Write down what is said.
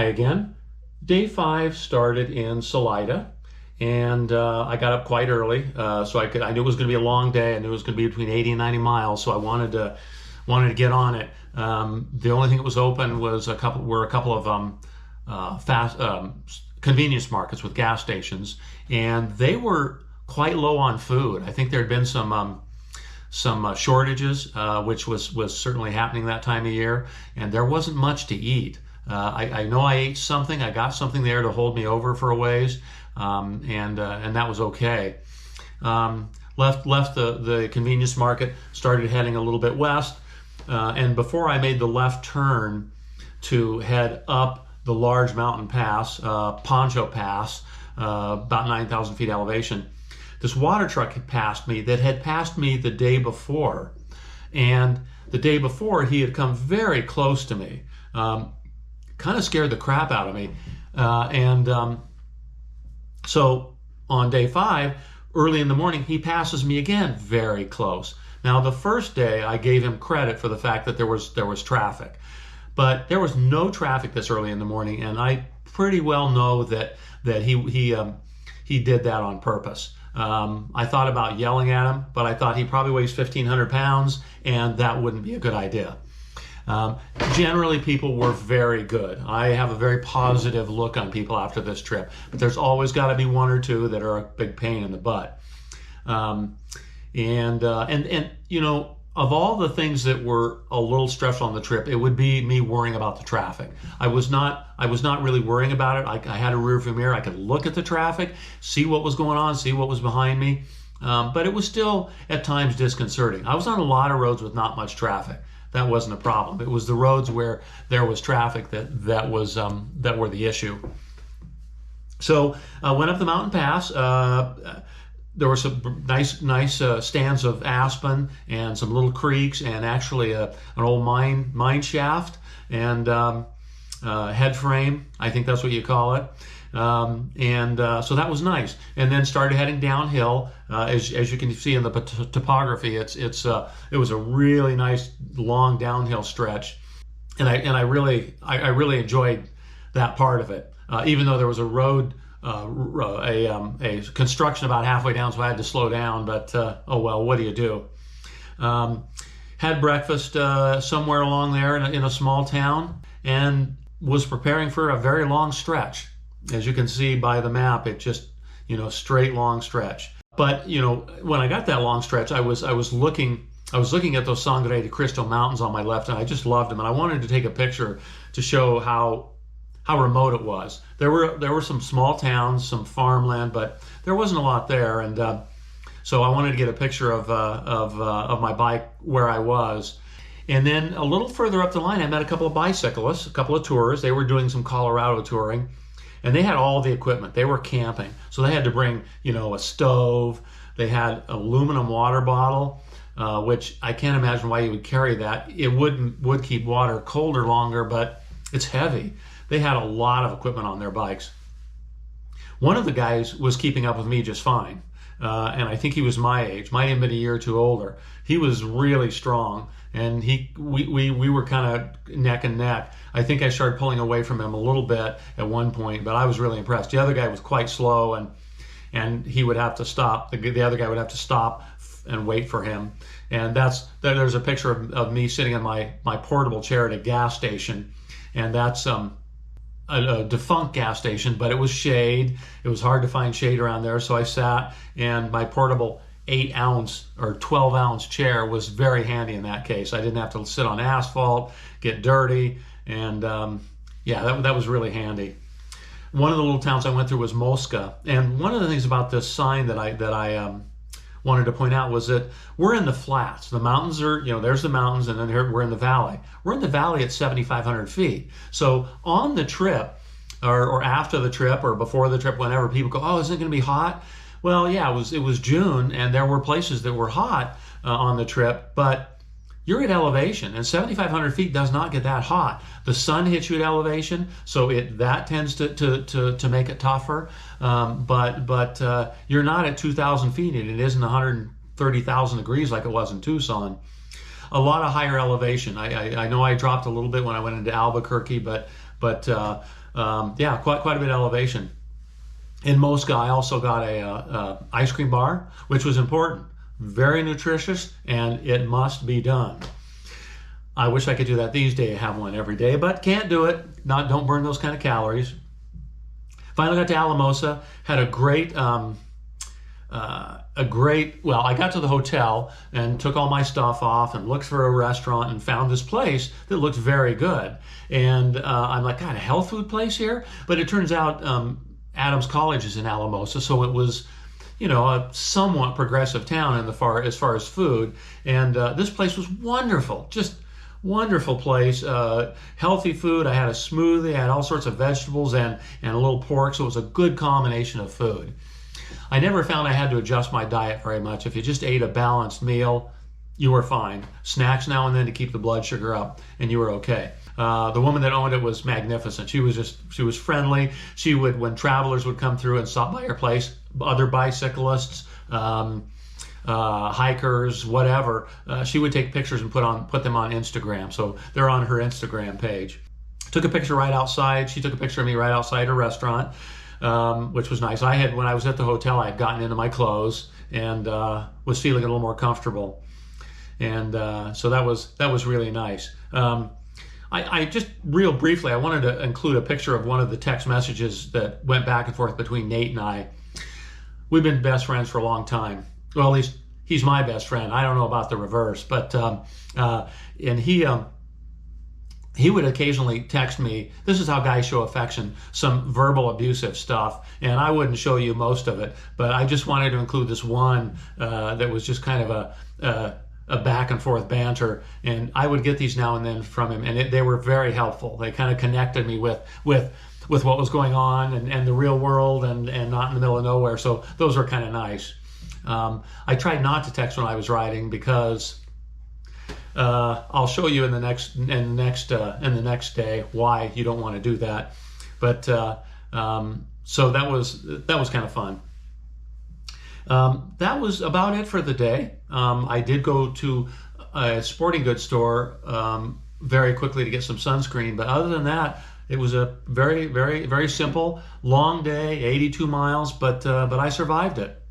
again. Day 5 started in Salida, and I got up quite early, so I knew it was going to be a long day. I knew it was going to be between 80 and 90 miles, so I wanted to get on it. The only thing that was open was a couple of fast convenience markets with gas stations, and they were quite low on food. I think there had been some shortages, which was certainly happening that time of year, and there wasn't much to eat. I know I ate something. I got something there to hold me over for a ways, and that was okay. Left the convenience market, started heading a little bit west, and before I made the left turn to head up the large mountain pass, Poncho Pass, about 9,000 feet elevation, this water truck had passed me the day before, and the day before he had come very close to me. Kind of scared the crap out of me. So on day 5, early in the morning, he passes me again very close. Now, the first day, I gave him credit for the fact that there was traffic. But there was no traffic this early in the morning, and I pretty well know that he did that on purpose. I thought about yelling at him, but I thought he probably weighs 1,500 pounds, and that wouldn't be a good idea. Generally, people were very good. I have a very positive look on people after this trip, but there's always got to be one or two that are a big pain in the butt. And you know, of all the things that were a little stressful on the trip, it would be me worrying about the traffic. I was not really worrying about it. I had a rear view mirror. I could look at the traffic, see what was going on, see what was behind me. But it was still at times disconcerting. I was on a lot of roads with not much traffic. That wasn't a problem. It was the roads where there was traffic that were the issue. So I went up the mountain pass. There were some nice stands of aspen and some little creeks, and actually an old mine shaft and head frame. I think that's what you call it. So that was nice. And then started heading downhill. As you can see in the topography, it was a really nice long downhill stretch, and I really enjoyed that part of it. Even though there was a road, a construction about halfway down, so I had to slow down. But oh well, what do you do? Had breakfast somewhere along there in a small town, and was preparing for a very long stretch. As you can see by the map, it just, straight long stretch. But, when I got that long stretch, I was looking at those Sangre de Cristo mountains on my left, and I just loved them. And I wanted to take a picture to show how remote it was. There were some small towns, some farmland, but there wasn't a lot there. And so I wanted to get a picture of my bike where I was. And then a little further up the line, I met a couple of bicyclists, a couple of tourists. They were doing some Colorado touring. And they had all the equipment. They were camping. So they had to bring, a stove. They had aluminum water bottle, which I can't imagine why you would carry that. It would keep water colder longer, but it's heavy. They had a lot of equipment on their bikes. One of the guys was keeping up with me just fine. And I think he was my age, might have been a year or two older. He was really strong, and we were kind of neck and neck. I think I started pulling away from him a little bit at one point, but I was really impressed. The other guy was quite slow, and he would have to stop. The other guy would have to stop and wait for him. And there's a picture of me sitting in my portable chair at a gas station, and that's a defunct gas station, but it was shade. It was hard to find shade around there, so I sat, and my portable 8-ounce or 12-ounce chair was very handy in that case. I didn't have to sit on asphalt, get dirty, and that was really handy. One of the little towns I went through was Mosca, and one of the things about this sign that I wanted to point out was that we're in the flats. The mountains are, there's the mountains, and then here we're in the valley. We're in the valley at 7,500 feet. So on the trip, or after the trip, or before the trip, whenever people go, oh, isn't it going to be hot? Well, yeah, it was June, and there were places that were hot on the trip, but you're at elevation, and 7,500 feet does not get that hot. The sun hits you at elevation, so that tends to make it tougher. But you're not at 2,000 feet, and it isn't 130,000 degrees like it was in Tucson. A lot of higher elevation. I know I dropped a little bit when I went into Albuquerque, but Yeah, quite a bit of elevation. In Mosca, I also got a ice cream bar, which was important. Very nutritious, and it must be done. I wish I could do that these days, have one every day, but can't do it. Don't burn those kind of calories. Finally got to Alamosa, had well, I got to the hotel and took all my stuff off and looked for a restaurant and found this place that looked very good. And I'm like, God, a health food place here? But it turns out Adams College is in Alamosa, so it was, a somewhat progressive town as far as food. And this place was wonderful, just wonderful place. Healthy food. I had a smoothie, I had all sorts of vegetables and a little pork, so it was a good combination of food. I never found I had to adjust my diet very much. If you just ate a balanced meal, you were fine. Snacks now and then to keep the blood sugar up, and you were okay. The woman that owned it was magnificent. She was friendly. She would, when travelers would come through and stop by her place, other bicyclists, hikers, whatever, she would take pictures and put them on Instagram. So they're on her Instagram page. Took a picture right outside. She took a picture of me right outside her restaurant, which was nice. When I was at the hotel, I had gotten into my clothes and was feeling a little more comfortable. And so that was really nice. I just real briefly, I wanted to include a picture of one of the text messages that went back and forth between Nate and I. We've been best friends for a long time. Well, at least he's my best friend. I don't know about the reverse, but and he would occasionally text me. This is how guys show affection, some verbal abusive stuff, and I wouldn't show you most of it, but I just wanted to include this one that was just kind of a back and forth banter, and I would get these now and then from him, and they were very helpful. They kind of connected me with what was going on and the real world and not in the middle of nowhere. So those were kind of nice. I tried not to text when I was riding because I'll show you in the next day why you don't want to do that. But so that was kind of fun. That was about it for the day. I did go to a sporting goods store very quickly to get some sunscreen, but other than that, it was a very, very, very simple, long day, 82 miles, but I survived it.